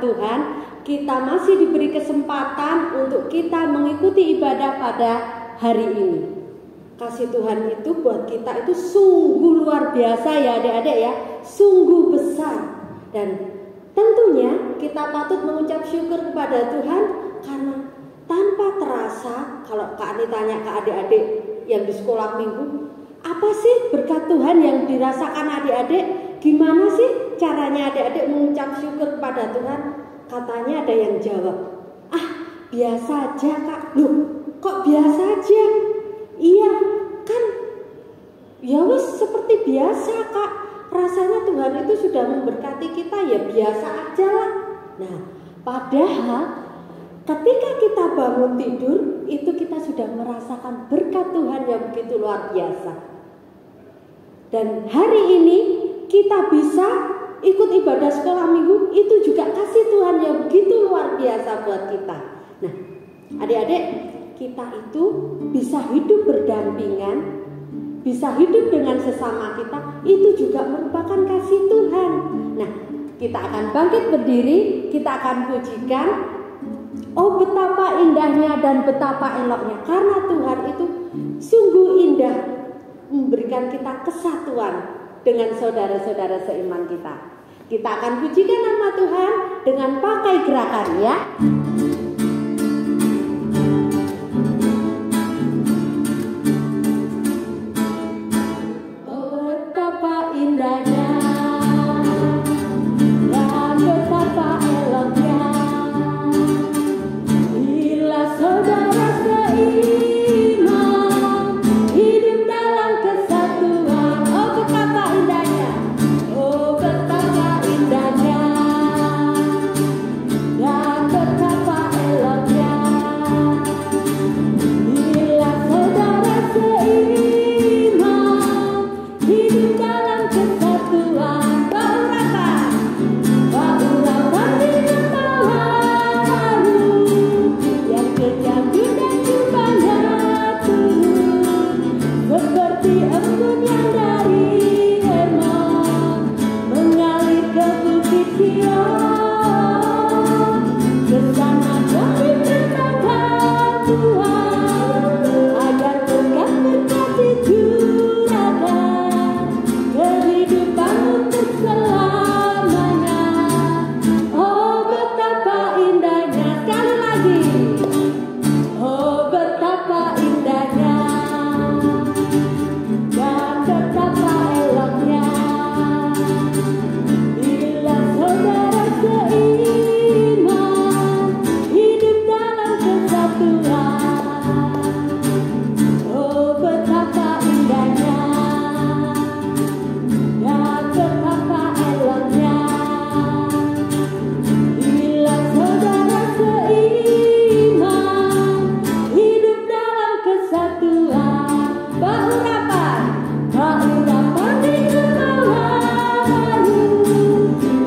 Tuhan, kita masih diberi kesempatan untuk kita mengikuti ibadah pada hari ini. Kasih Tuhan itu buat kita itu sungguh luar biasa ya adik-adik ya, sungguh besar. Dan tentunya kita patut mengucap syukur kepada Tuhan karena tanpa terasa, kalau Kak Ani tanya ke adik-adik yang di sekolah minggu, apa sih berkat Tuhan yang dirasakan adik-adik? Gimana sih caranya adik-adik mengucap syukur kepada Tuhan? Katanya ada yang jawab, biasa aja Kak. Loh, kok biasa aja? Iya, kan ya wis seperti biasa Kak. Rasanya Tuhan itu sudah memberkati kita, ya biasa aja lah. Nah, padahal ketika kita bangun tidur, itu kita sudah merasakan berkat Tuhan yang begitu luar biasa. Dan hari ini kita bisa ikut ibadah sekolah minggu, itu juga kasih Tuhan yang begitu luar biasa buat kita. Nah, adik-adik, kita itu bisa hidup berdampingan, bisa hidup dengan sesama kita, itu juga merupakan kasih Tuhan. Nah, kita akan bangkit berdiri, kita akan pujikan. Oh, betapa indahnya dan betapa eloknya, karena Tuhan itu sungguh indah memberikan kita kesatuan dengan saudara-saudara seiman kita. Kita akan pujikan nama Tuhan dengan pakai gerakan ya. Oh, betapa indahnya dan betapa eloknya bila saudara seiman hidup dalam kesatuan. Oh, betapa indahnya, oh betapa indahnya dan betapa eloknya bila saudara seiman hidup dalam kesatuan. Baurakan dengan baru yang kejam dan cobanya turun seperti embun yang dari Hermon mengalir ke bukit Sion. Kesana kami berkata Tuhan agar berkat-berkat curahkan kehidupan untuk selamanya. Oh, betapa indahnya, sekali lagi. Oh, betapa indahnya dan betapa eloknya bila saudara seiman hidup dalam kesatuan. Oh, betapa indahnya dan betapa eloknya bila saudara seiman hidup dalam kesatuan. Baurapan dengan baru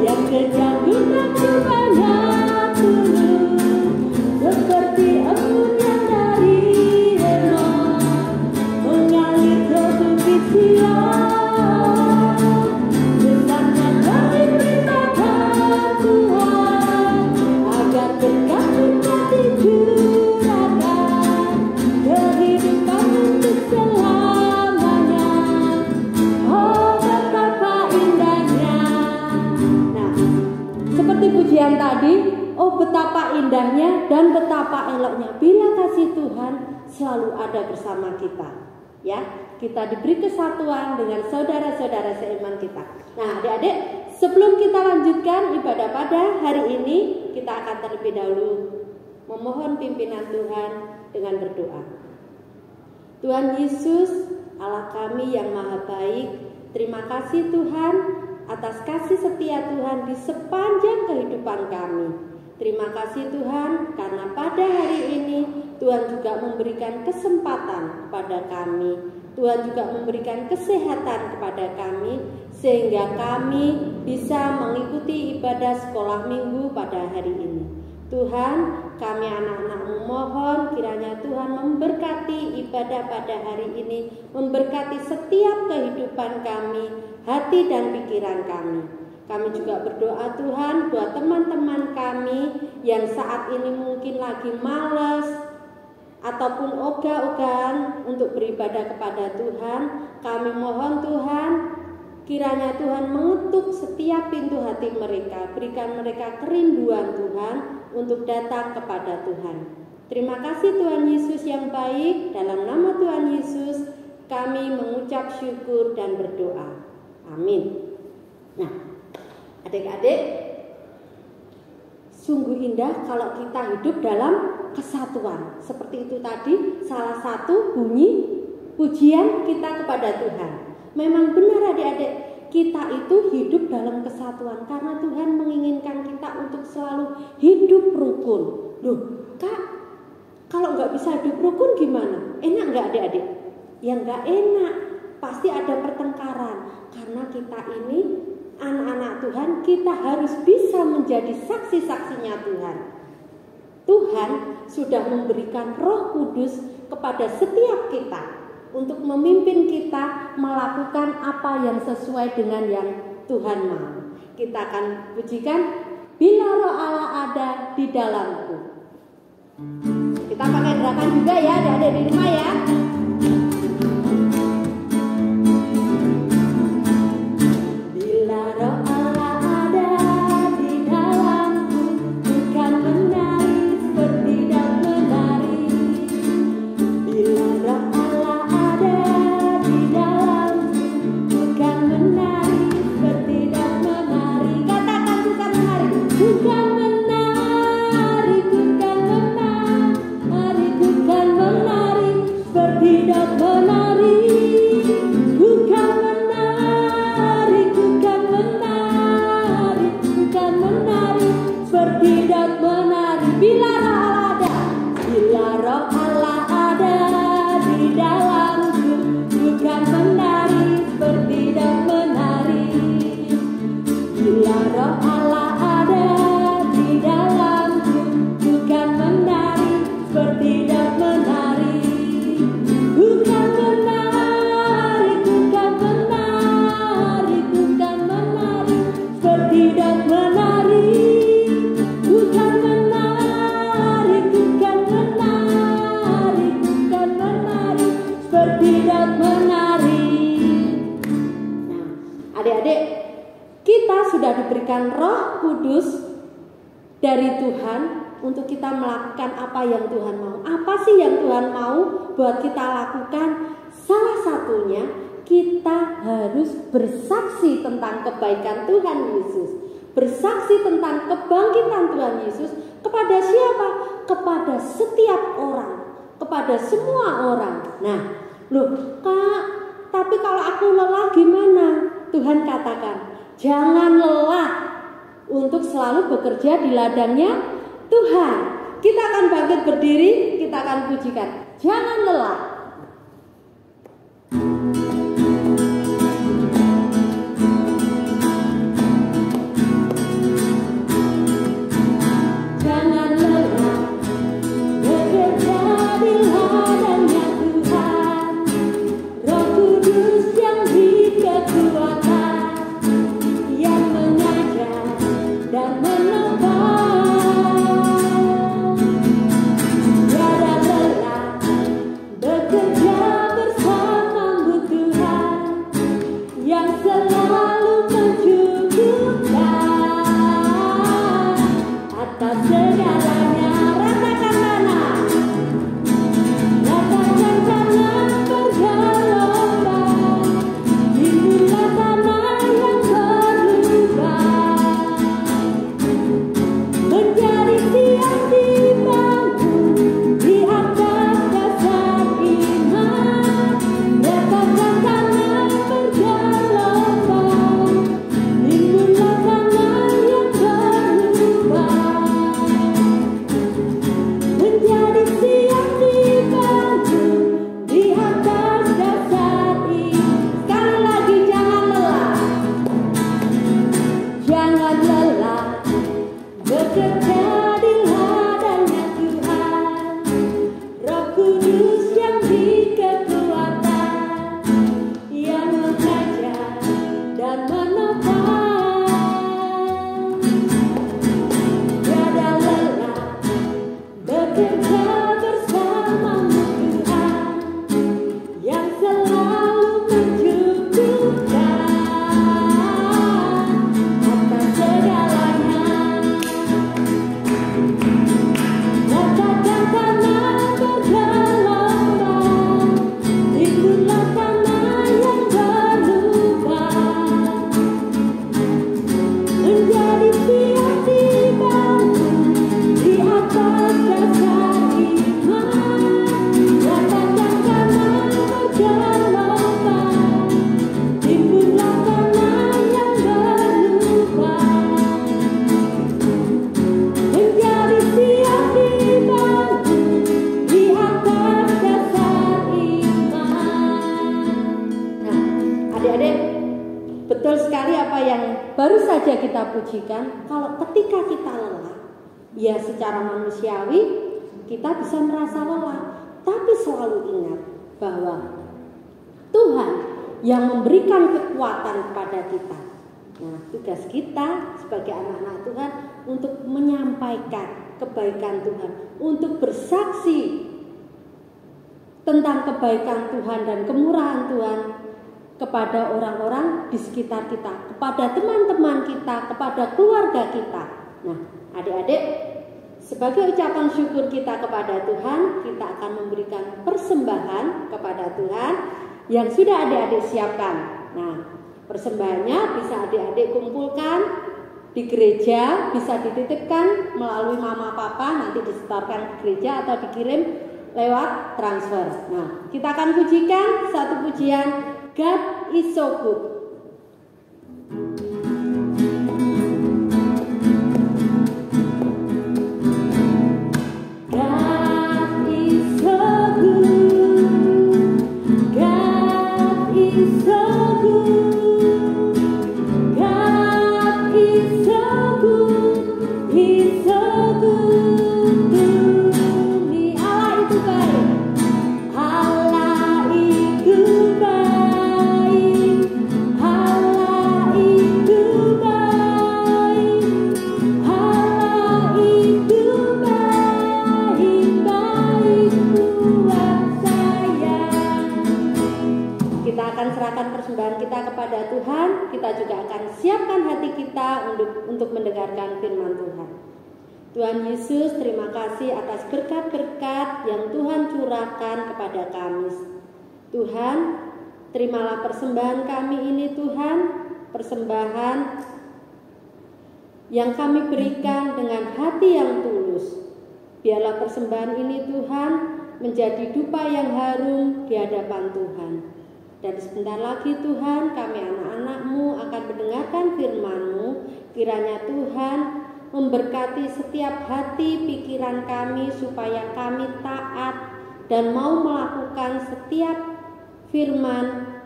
yang kejam dan cobanya turun seperti embun yang dari Hermon mengalir ke bukit Sion. Kesana kami berkata Tuhan agar berkat-berkat dicurahkan kehidupan untuk selamanya. Oh, betapa indahnya. Nah, seperti pujian tadi, oh betapa indahnya dan betapa eloknya bila kasih Tuhan selalu ada bersama kita. Ya, kita diberi kesatuan dengan saudara-saudara seiman kita. Nah, adik-adik, sebelum kita lanjutkan ibadah pada hari ini, kita akan terlebih dahulu memohon pimpinan Tuhan dengan berdoa. Tuhan Yesus, Allah kami yang maha baik, terima kasih Tuhan atas kasih setia Tuhan di sepanjang kehidupan kami. Terima kasih Tuhan karena pada hari ini Tuhan juga memberikan kesempatan kepada kami. Tuhan juga memberikan kesehatan kepada kami sehingga kami bisa mengikuti ibadah sekolah minggu pada hari ini. Tuhan, kami anak-anak-Mu mohon kiranya Tuhan memberkati ibadah pada hari ini, memberkati setiap kehidupan kami, hati dan pikiran kami. Kami juga berdoa Tuhan buat teman-teman kami yang saat ini mungkin lagi malas ataupun ogah-ogahan untuk beribadah kepada Tuhan. Kami mohon Tuhan, kiranya Tuhan mengetuk setiap pintu hati mereka, berikan mereka kerinduan Tuhan untuk datang kepada Tuhan. Terima kasih Tuhan Yesus yang baik, dalam nama Tuhan Yesus kami mengucap syukur dan berdoa. Amin. Nah, adik-adik, sungguh indah kalau kita hidup dalam kesatuan. Seperti itu tadi salah satu bunyi pujian kita kepada Tuhan. Memang benar adik-adik, kita itu hidup dalam kesatuan karena Tuhan menginginkan kita untuk selalu hidup rukun. Loh, Kak, kalau nggak bisa hidup rukun gimana? Enak nggak adik-adik? Ya nggak enak, pasti ada pertengkaran. Karena kita ini anak-anak Tuhan, kita harus bisa menjadi saksi-saksinya Tuhan. Tuhan sudah memberikan Roh Kudus kepada setiap kita untuk memimpin kita melakukan apa yang sesuai dengan yang Tuhan mau. Kita akan pujikan, bila Roh Allah ada di dalamku. Kita pakai gerakan juga ya, adik-adik di rumah ya. Bila Roh Allah ada di dalamku, bukan menari seperti dan menari. Bila Roh Allah ada di dalamku, bukan menari seperti dan menari. Katakan bukan menari, bukan menari. Tidak menari, bukan menari, bukan menari, bukan menari, bertindak menari. Bila Roh Allah ada, bila Roh Allah ada di dalamku, bukan menari, bertindak menari. Bila Roh Allah ada di dalamku, bukan menari, bertindak menari. Bukan menari, bukan menari, bukan menari, bertindak menari. Bukan menari, bukan menari, bukan menari, bertindak menari. Nah, adik-adik, kita sudah diberikan Roh Kudus dari Tuhan untuk kita melakukan apa yang Tuhan mau. Apa sih yang Tuhan mau buat kita lakukan? Salah satunya kita harus bersaksi tentang kebaikan Tuhan Yesus. Bersaksi tentang kebangkitan Tuhan Yesus kepada siapa? Kepada setiap orang, kepada semua orang. Nah, loh Kak, tapi kalau aku lelah gimana? Tuhan katakan, jangan lelah untuk selalu bekerja di ladangnya Tuhan. Kita akan bangkit berdiri, kita akan pujikan. Jangan lelah. Jangan lelah bekerja di ladangnya Tuhan. Roh Kudus yang beri kekuatan, yang mengajar dan menopang. Bekerja pujikan, kalau ketika kita lelah, ya secara manusiawi kita bisa merasa lelah, tapi selalu ingat bahwa Tuhan yang memberikan kekuatan kepada kita. Nah, tugas kita sebagai anak-anak Tuhan untuk menyampaikan kebaikan Tuhan, untuk bersaksi tentang kebaikan Tuhan dan kemurahan Tuhan kepada orang-orang di sekitar kita, kepada teman-teman kita, kepada keluarga kita. Nah, adik-adik, sebagai ucapan syukur kita kepada Tuhan, kita akan memberikan persembahan kepada Tuhan yang sudah adik-adik siapkan. Nah, persembahannya bisa adik-adik kumpulkan di gereja, bisa dititipkan melalui mama papa, nanti disetorkan ke gereja atau dikirim lewat transfer. Nah, kita akan pujikan satu pujian, God is so good. Kita juga akan siapkan hati kita untuk mendengarkan firman Tuhan. Tuhan Yesus, terima kasih atas berkat-berkat yang Tuhan curahkan kepada kami. Tuhan, terimalah persembahan kami ini Tuhan, persembahan yang kami berikan dengan hati yang tulus. Biarlah persembahan ini Tuhan menjadi dupa yang harum di hadapan Tuhan. Dan sebentar lagi Tuhan, kami anak-anak-Mu akan mendengarkan firman-Mu. Kiranya Tuhan memberkati setiap hati pikiran kami supaya kami taat dan mau melakukan setiap firman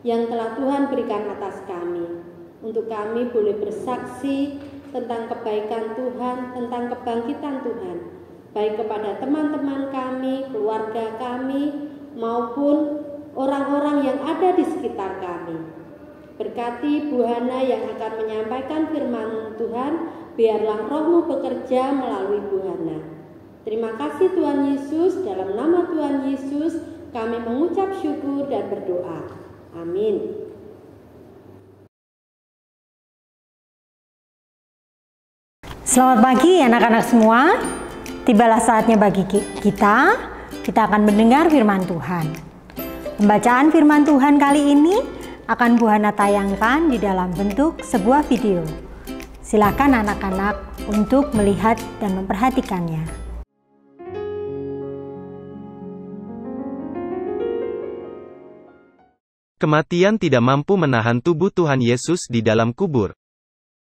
yang telah Tuhan berikan atas kami. Untuk kami boleh bersaksi tentang kebaikan Tuhan, tentang kebangkitan Tuhan, baik kepada teman-teman kami, keluarga kami, maupun orang-orang yang ada di sekitar kami. Berkati Bu Hana yang akan menyampaikan firman Tuhan, biarlah Roh-Mu bekerja melalui Bu Hana. Terima kasih Tuhan Yesus, dalam nama Tuhan Yesus kami mengucap syukur dan berdoa. Amin. Selamat pagi anak-anak semua. Tibalah saatnya bagi kita akan mendengar firman Tuhan. Pembacaan firman Tuhan kali ini akan Bu Hana tayangkan di dalam bentuk sebuah video. Silakan anak-anak untuk melihat dan memperhatikannya. Kematian tidak mampu menahan tubuh Tuhan Yesus di dalam kubur.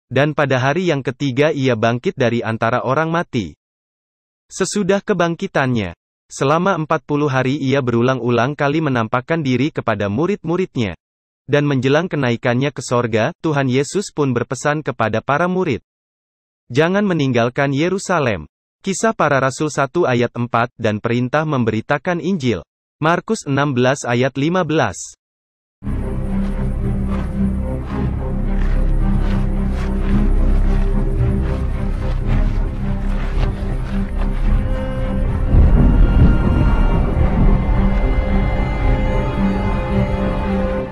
Dan pada hari yang ketiga ia bangkit dari antara orang mati. Sesudah kebangkitannya, selama 40 hari ia berulang-ulang kali menampakkan diri kepada murid-muridnya. Dan menjelang kenaikannya ke sorga, Tuhan Yesus pun berpesan kepada para murid. Jangan meninggalkan Yerusalem. Kisah Para Rasul 1 ayat 4 dan perintah memberitakan Injil. Markus 16 ayat 15.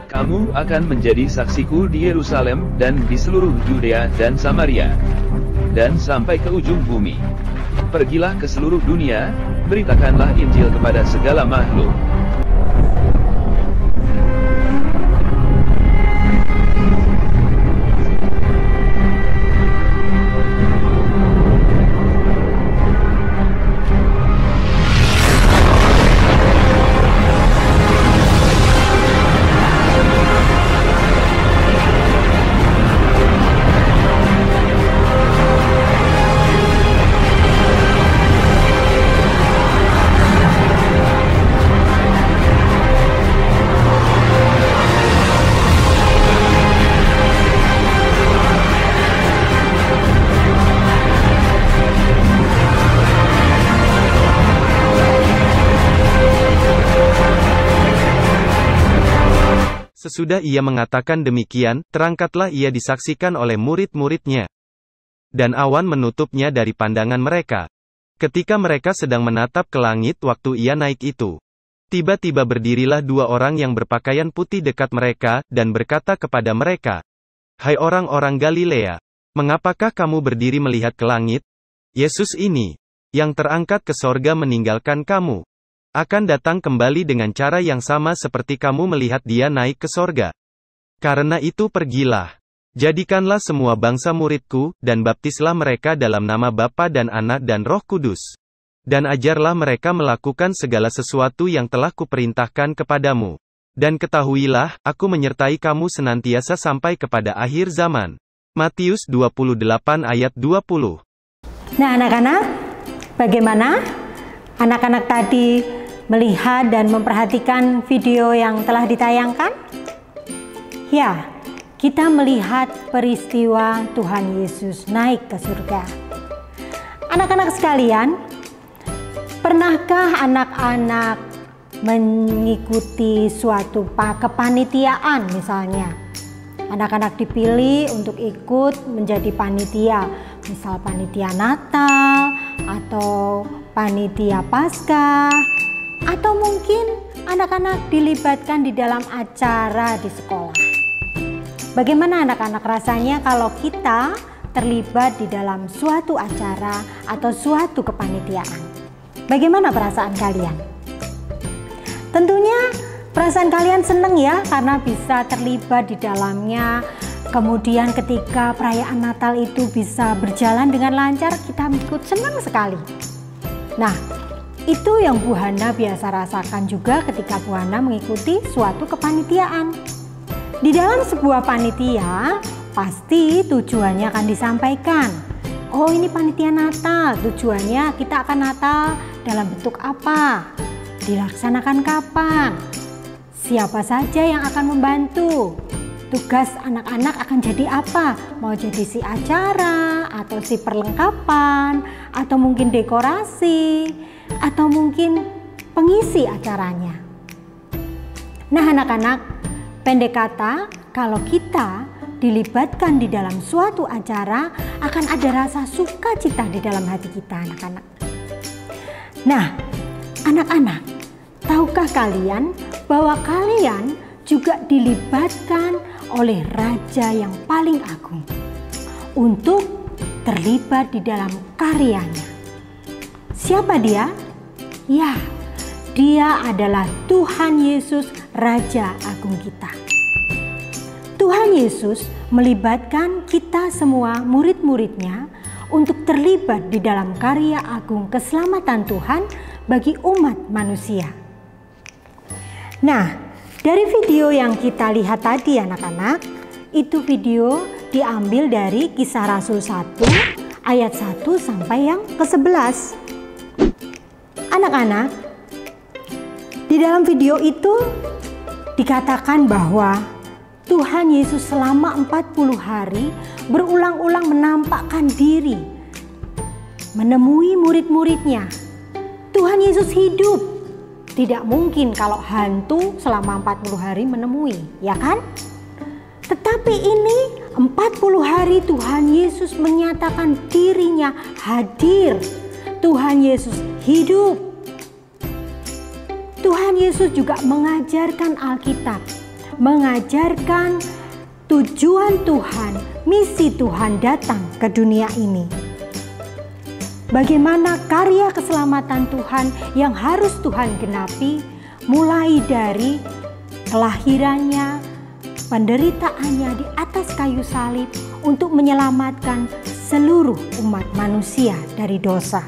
Kamu akan menjadi saksiku di Yerusalem dan di seluruh Yudea dan Samaria, dan sampai ke ujung bumi. Pergilah ke seluruh dunia, beritakanlah Injil kepada segala makhluk. Sesudah ia mengatakan demikian, terangkatlah ia disaksikan oleh murid-muridnya. Dan awan menutupnya dari pandangan mereka. Ketika mereka sedang menatap ke langit waktu ia naik itu. Tiba-tiba berdirilah dua orang yang berpakaian putih dekat mereka, dan berkata kepada mereka, "Hai orang-orang Galilea, mengapakah kamu berdiri melihat ke langit? Yesus ini, yang terangkat ke sorga meninggalkan kamu, akan datang kembali dengan cara yang sama seperti kamu melihat dia naik ke sorga. Karena itu pergilah, jadikanlah semua bangsa muridku, dan baptislah mereka dalam nama Bapa dan Anak dan Roh Kudus. Dan ajarlah mereka melakukan segala sesuatu yang telah kuperintahkan kepadamu. Dan ketahuilah, aku menyertai kamu senantiasa sampai kepada akhir zaman." Matius 28 ayat 20. Nah anak-anak, bagaimana anak-anak tadi melihat dan memperhatikan video yang telah ditayangkan? Ya, kita melihat peristiwa Tuhan Yesus naik ke surga. Anak-anak sekalian, pernahkah anak-anak mengikuti suatu kepanitiaan misalnya? Anak-anak dipilih untuk ikut menjadi panitia, misal panitia Natal, atau panitia Paskah, atau mungkin anak-anak dilibatkan di dalam acara di sekolah. Bagaimana anak-anak rasanya kalau kita terlibat di dalam suatu acara atau suatu kepanitiaan? Bagaimana perasaan kalian? Tentunya perasaan kalian senang ya, karena bisa terlibat di dalamnya. Kemudian ketika perayaan Natal itu bisa berjalan dengan lancar, kita ikut senang sekali. Nah, itu yang Bu Hana biasa rasakan juga ketika Bu Hana mengikuti suatu kepanitiaan. Di dalam sebuah panitia, pasti tujuannya akan disampaikan. Oh, ini panitia Natal, tujuannya kita akan Natal dalam bentuk apa? Dilaksanakan kapan? Siapa saja yang akan membantu? Tugas anak-anak akan jadi apa? Mau jadi si acara, atau si perlengkapan, atau mungkin dekorasi, atau mungkin pengisi acaranya. Nah anak-anak, pendek kata, kalau kita dilibatkan di dalam suatu acara, akan ada rasa sukacita di dalam hati kita anak-anak. Nah anak-anak, tahukah kalian bahwa kalian juga dilibatkan oleh Raja yang paling agung untuk terlibat di dalam karyanya? Siapa dia? Ya, dia adalah Tuhan Yesus, Raja Agung kita. Tuhan Yesus melibatkan kita semua murid-muridnya untuk terlibat di dalam karya agung keselamatan Tuhan bagi umat manusia. Nah, dari video yang kita lihat tadi anak-anak, itu video diambil dari Kisah Rasul 1 ayat 1 sampai yang ke-11. Anak-anak, di dalam video itu dikatakan bahwa Tuhan Yesus selama 40 hari berulang-ulang menampakkan diri, menemui murid-muridnya. Tuhan Yesus hidup. Tidak mungkin kalau hantu selama 40 hari menemui, ya kan? Tetapi ini 40 hari Tuhan Yesus menyatakan dirinya hadir. Tuhan Yesus hidup. Tuhan Yesus juga mengajarkan Alkitab, mengajarkan tujuan Tuhan, misi Tuhan datang ke dunia ini. Bagaimana karya keselamatan Tuhan yang harus Tuhan genapi, mulai dari kelahirannya, penderitaannya di atas kayu salib untuk menyelamatkan seluruh umat manusia dari dosa.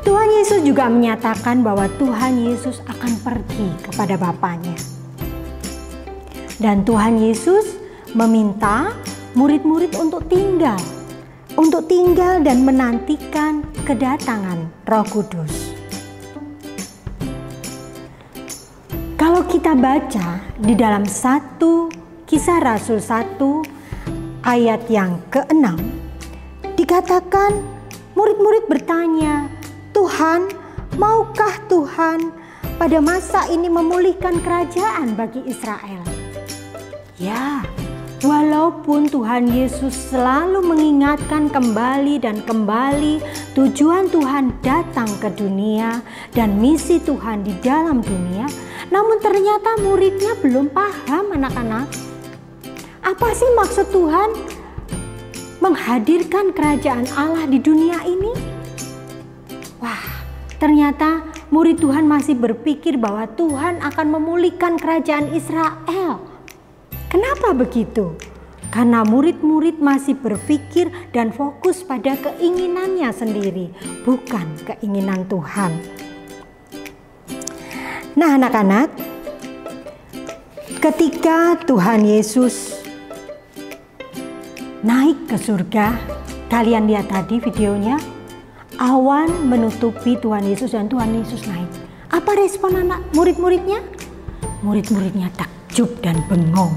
Tuhan Yesus juga menyatakan bahwa Tuhan Yesus akan pergi kepada Bapanya. Dan Tuhan Yesus meminta murid-murid untuk tinggal dan menantikan kedatangan Roh Kudus. Kalau kita baca di dalam 1 Kisah Rasul 1 ayat yang ke-6, dikatakan murid-murid bertanya, "Tuhan, maukah Tuhan pada masa ini memulihkan kerajaan bagi Israel. Ya, walaupun Tuhan Yesus selalu mengingatkan kembali dan kembali tujuan Tuhan datang ke dunia dan misi Tuhan di dalam dunia, namun ternyata muridnya belum paham anak-anak. Apa sih maksud Tuhan menghadirkan kerajaan Allah di dunia ini? Wah, ternyata murid Tuhan masih berpikir bahwa Tuhan akan memulihkan kerajaan Israel. Kenapa begitu? Karena murid-murid masih berpikir dan fokus pada keinginannya sendiri, bukan keinginan Tuhan. Nah anak-anak, ketika Tuhan Yesus naik ke surga, kalian lihat tadi videonya, awan menutupi Tuhan Yesus dan Tuhan Yesus naik. Apa respon anak murid-muridnya? Murid-muridnya takjub dan bengong.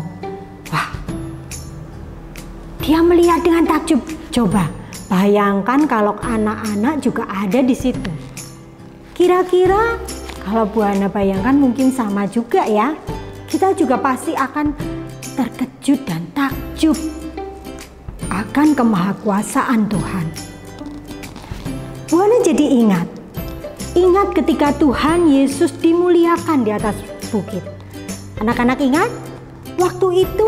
Wah, dia melihat dengan takjub. Coba bayangkan kalau anak-anak juga ada di situ. Kira-kira kalau Bu Hana bayangkan mungkin sama juga ya. Kita juga pasti akan terkejut dan takjub akan kemahakuasaan Tuhan. Bu Hana jadi ingat ketika Tuhan Yesus dimuliakan di atas bukit. Anak-anak ingat? Waktu itu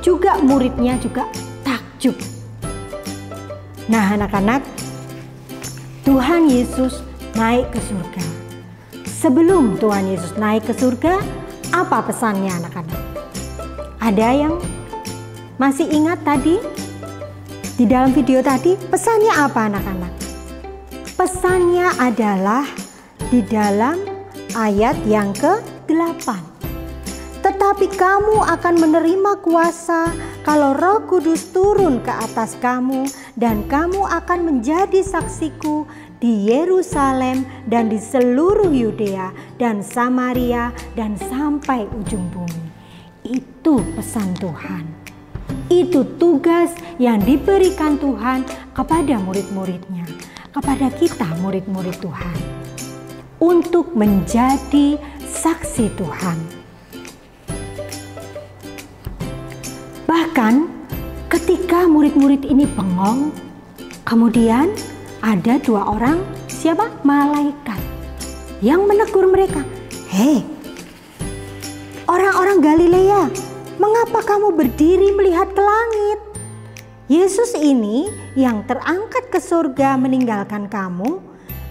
juga muridnya juga takjub. Nah anak-anak, Tuhan Yesus naik ke surga. Sebelum Tuhan Yesus naik ke surga, apa pesannya anak-anak? Ada yang masih ingat tadi? Di dalam video tadi, pesannya apa anak-anak? Pesannya adalah di dalam ayat yang ke-8. Tetapi kamu akan menerima kuasa kalau Roh Kudus turun ke atas kamu, dan kamu akan menjadi saksiku di Yerusalem dan di seluruh Yudea dan Samaria dan sampai ujung bumi. Itu pesan Tuhan. Itu tugas yang diberikan Tuhan kepada murid-muridnya, kepada kita murid-murid Tuhan, untuk menjadi saksi Tuhan. Bahkan ketika murid-murid ini bengong, kemudian ada dua orang, siapa? Malaikat yang menegur mereka. Hei, orang-orang Galilea, mengapa kamu berdiri melihat ke langit? Yesus ini yang terangkat ke surga meninggalkan kamu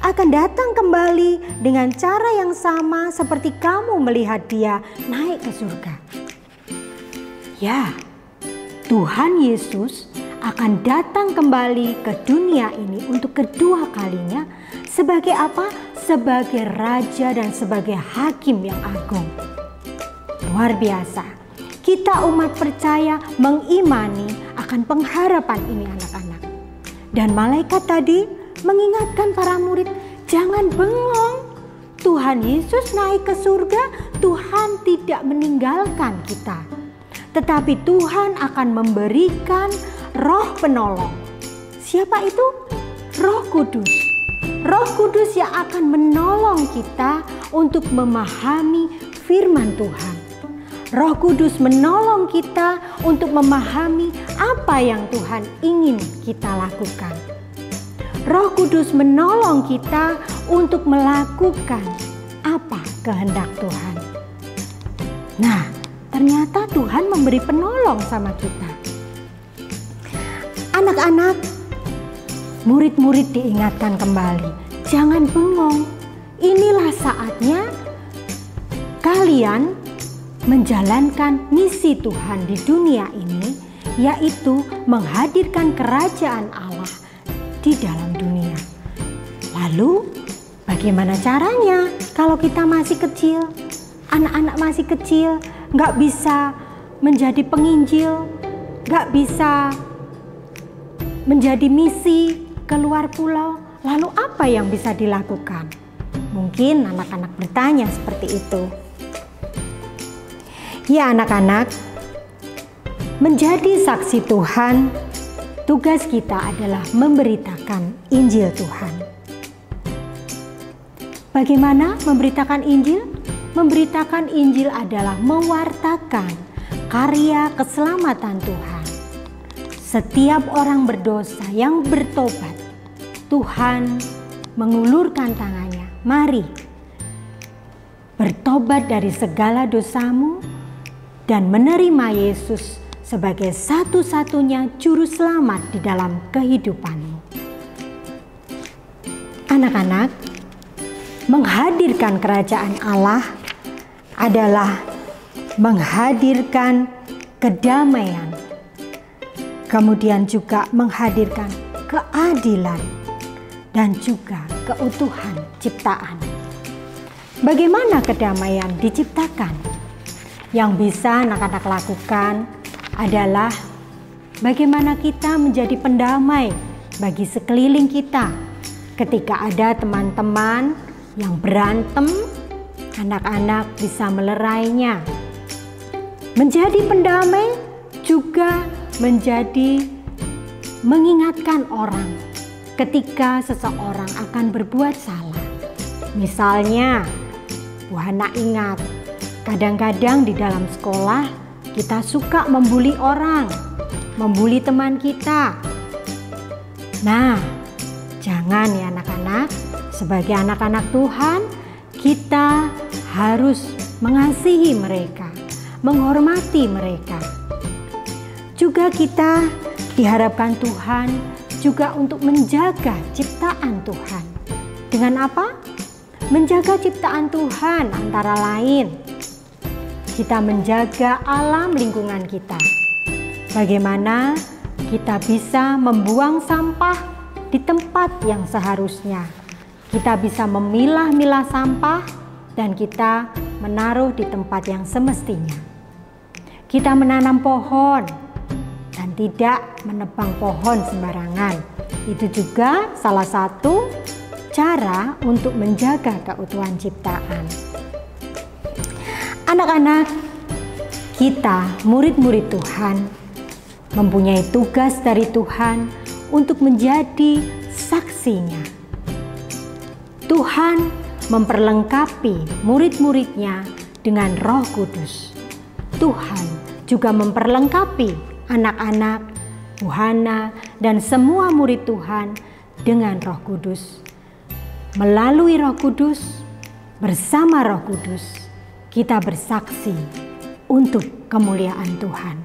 akan datang kembali dengan cara yang sama seperti kamu melihat dia naik ke surga. Ya, Tuhan Yesus akan datang kembali ke dunia ini untuk kedua kalinya sebagai apa? Sebagai raja dan sebagai hakim yang agung. Luar biasa. Kita umat percaya mengimani akan pengharapan ini anak-anak. Dan malaikat tadi mengingatkan para murid, jangan bengong. Tuhan Yesus naik ke surga, Tuhan tidak meninggalkan kita. Tetapi Tuhan akan memberikan Roh penolong. Siapa itu? Roh Kudus. Roh Kudus yang akan menolong kita untuk memahami firman Tuhan. Roh Kudus menolong kita untuk memahami apa yang Tuhan ingin kita lakukan. Roh Kudus menolong kita untuk melakukan apa kehendak Tuhan. Nah, ternyata Tuhan memberi penolong sama kita. Anak-anak, murid-murid diingatkan kembali, jangan bengong. Inilah saatnya kalian menjalankan misi Tuhan di dunia ini, yaitu menghadirkan kerajaan Allah di dalam dunia. Lalu bagaimana caranya kalau kita masih kecil, anak-anak masih kecil, nggak bisa menjadi penginjil, nggak bisa menjadi misi keluar pulau? Lalu apa yang bisa dilakukan? Mungkin anak-anak bertanya seperti itu. Ya anak-anak, menjadi saksi Tuhan, tugas kita adalah memberitakan Injil Tuhan. Bagaimana memberitakan Injil? memberitakan Injil adalah mewartakan karya keselamatan Tuhan. Setiap orang berdosa yang bertobat, Tuhan mengulurkan tangannya. Mari bertobat dari segala dosamu dan menerima Yesus sebagai satu-satunya juru selamat di dalam kehidupanmu. Anak-anak, menghadirkan kerajaan Allah adalah menghadirkan kedamaian, kemudian juga menghadirkan keadilan dan juga keutuhan ciptaan. Bagaimana kedamaian diciptakan? Yang bisa anak-anak lakukan adalah bagaimana kita menjadi pendamai bagi sekeliling kita. Ketika ada teman-teman yang berantem, anak-anak bisa melerainya. Menjadi pendamai juga menjadi mengingatkan orang ketika seseorang akan berbuat salah. Misalnya, Bu Hana ingat, kadang-kadang di dalam sekolah kita suka membuli orang, membuli teman kita. Nah, jangan ya anak-anak, sebagai anak-anak Tuhan, kita harus mengasihi mereka, menghormati mereka. Juga kita diharapkan Tuhan juga untuk menjaga ciptaan Tuhan. Dengan apa? Menjaga ciptaan Tuhan antara lain kita menjaga alam lingkungan kita. Bagaimana kita bisa membuang sampah di tempat yang seharusnya. Kita bisa memilah-milah sampah dan kita menaruh di tempat yang semestinya. Kita menanam pohon dan tidak menebang pohon sembarangan. Itu juga salah satu cara untuk menjaga keutuhan ciptaan. Anak-anak, kita murid-murid Tuhan mempunyai tugas dari Tuhan untuk menjadi saksinya. Tuhan memperlengkapi murid-muridnya dengan Roh Kudus. Tuhan juga memperlengkapi anak-anak, Bu Hana, dan semua murid Tuhan dengan Roh Kudus. Melalui Roh Kudus, bersama Roh Kudus, kita bersaksi untuk kemuliaan Tuhan.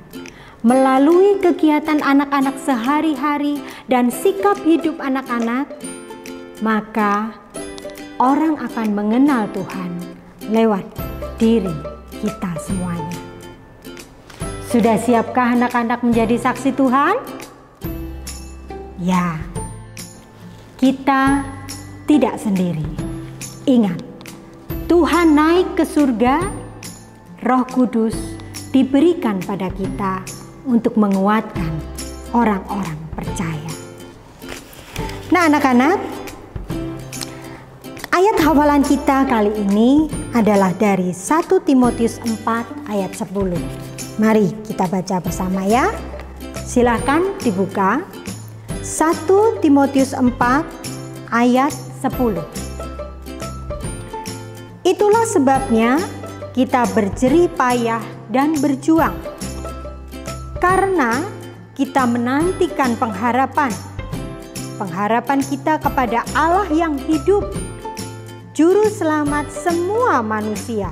Melalui kegiatan anak-anak sehari-hari dan sikap hidup anak-anak, maka orang akan mengenal Tuhan lewat diri kita semuanya. Sudah siapkah anak-anak menjadi saksi Tuhan? Ya, kita tidak sendiri. Ingat, Tuhan naik ke surga, Roh Kudus diberikan pada kita untuk menguatkan orang-orang percaya. Nah anak-anak, ayat hafalan kita kali ini adalah dari 1 Timotius 4 ayat 10. Mari kita baca bersama ya. Silakan dibuka. 1 Timotius 4 ayat 10. Itulah sebabnya kita berjerih payah dan berjuang, karena kita menantikan pengharapan kita kepada Allah yang hidup, Juru Selamat semua manusia,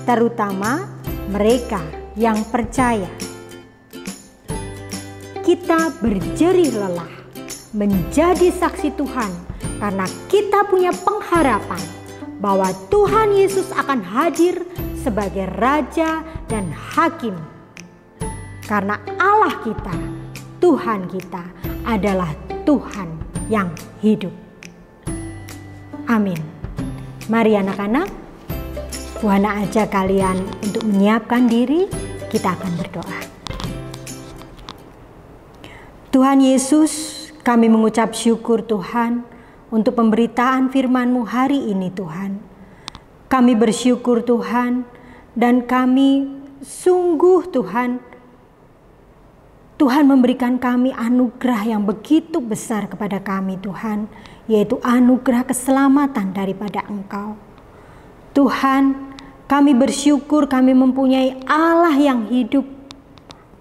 terutama mereka yang percaya. Kita berjerih lelah menjadi saksi Tuhan karena kita punya pengharapan bahwa Tuhan Yesus akan hadir sebagai Raja dan Hakim. Karena Allah kita, Tuhan kita adalah Tuhan yang hidup. Amin. Mari anak-anak, Bu Hana ajak kalian untuk menyiapkan diri, kita akan berdoa. Tuhan Yesus, kami mengucap syukur Tuhan untuk pemberitaan firman-Mu hari ini Tuhan. Kami bersyukur Tuhan, dan kami sungguh Tuhan memberikan kami anugerah yang begitu besar kepada kami Tuhan, yaitu anugerah keselamatan daripada Engkau. Tuhan, Kami bersyukur kami mempunyai Allah yang hidup,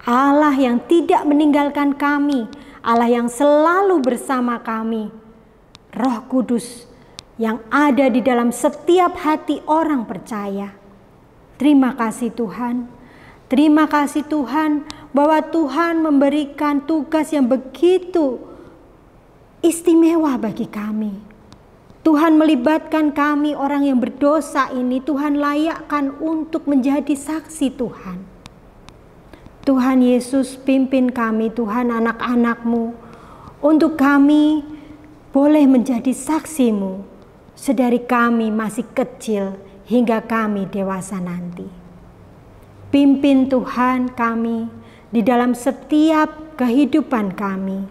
Allah yang tidak meninggalkan kami, Allah yang selalu bersama kami. Roh Kudus yang ada di dalam setiap hati orang percaya. Terima kasih Tuhan. Terima kasih Tuhan bahwa Tuhan memberikan tugas yang begitu istimewa bagi kami. Tuhan melibatkan kami orang yang berdosa ini, Tuhan layakkan untuk menjadi saksi Tuhan. Tuhan Yesus pimpin kami, Tuhan anak-anak-Mu, untuk kami boleh menjadi saksi-Mu sedari kami masih kecil hingga kami dewasa nanti. Pimpin Tuhan kami di dalam setiap kehidupan kami.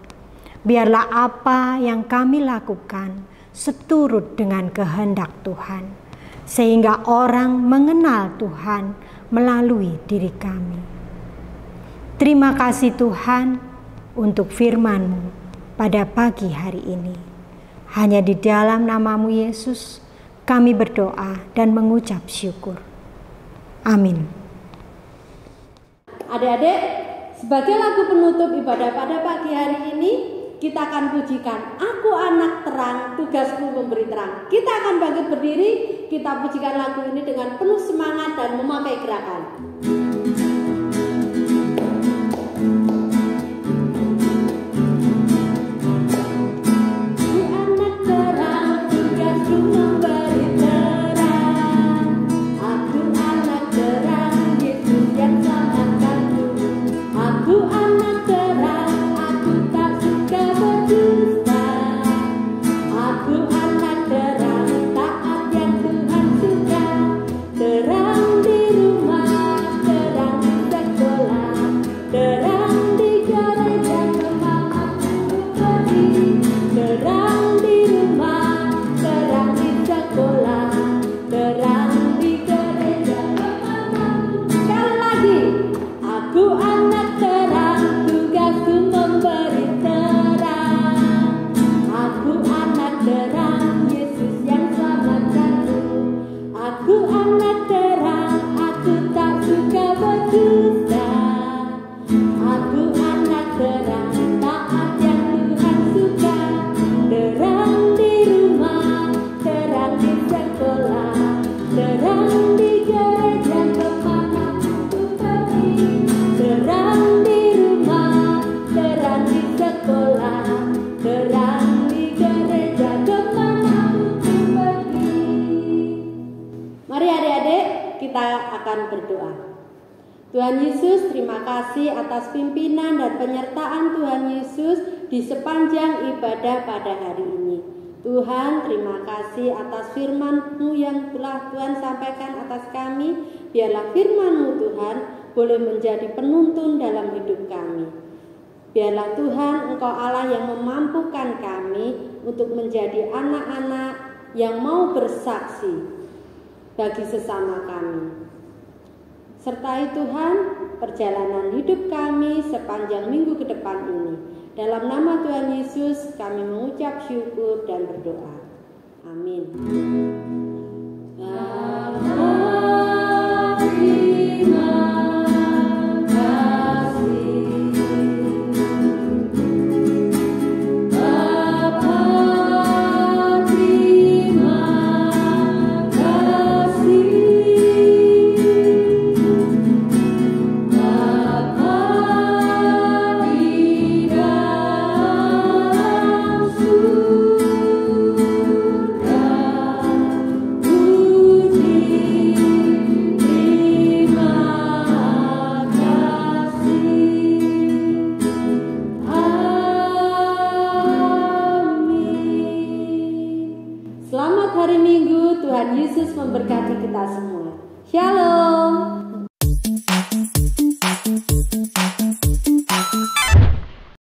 Biarlah apa yang kami lakukan seturut dengan kehendak Tuhan, sehingga orang mengenal Tuhan melalui diri kami. Terima kasih Tuhan untuk firman-Mu pada pagi hari ini. Hanya di dalam nama-Mu Yesus kami berdoa dan mengucap syukur. Amin. Adik-adik, sebagai lagu penutup ibadah pada pagi hari ini, kita akan pujikan Aku Anak Terang, Tugasku Memberi Terang. Kita akan bangkit berdiri, kita pujikan lagu ini dengan penuh semangat dan memakai gerakan. Tuhan Yesus, terima kasih atas pimpinan dan penyertaan Tuhan Yesus di sepanjang ibadah pada hari ini. Tuhan, terima kasih atas firman-Mu yang telah Tuhan sampaikan atas kami. Biarlah firman-Mu Tuhan boleh menjadi penuntun dalam hidup kami. Biarlah Tuhan, Engkau Allah yang memampukan kami untuk menjadi anak-anak yang mau bersaksi bagi sesama kami. Sertai Tuhan perjalanan hidup kami sepanjang minggu ke depan ini. Dalam nama Tuhan Yesus kami mengucap syukur dan berdoa. Amin. Selamat hari Minggu, Tuhan Yesus memberkati kita semua. Shalom.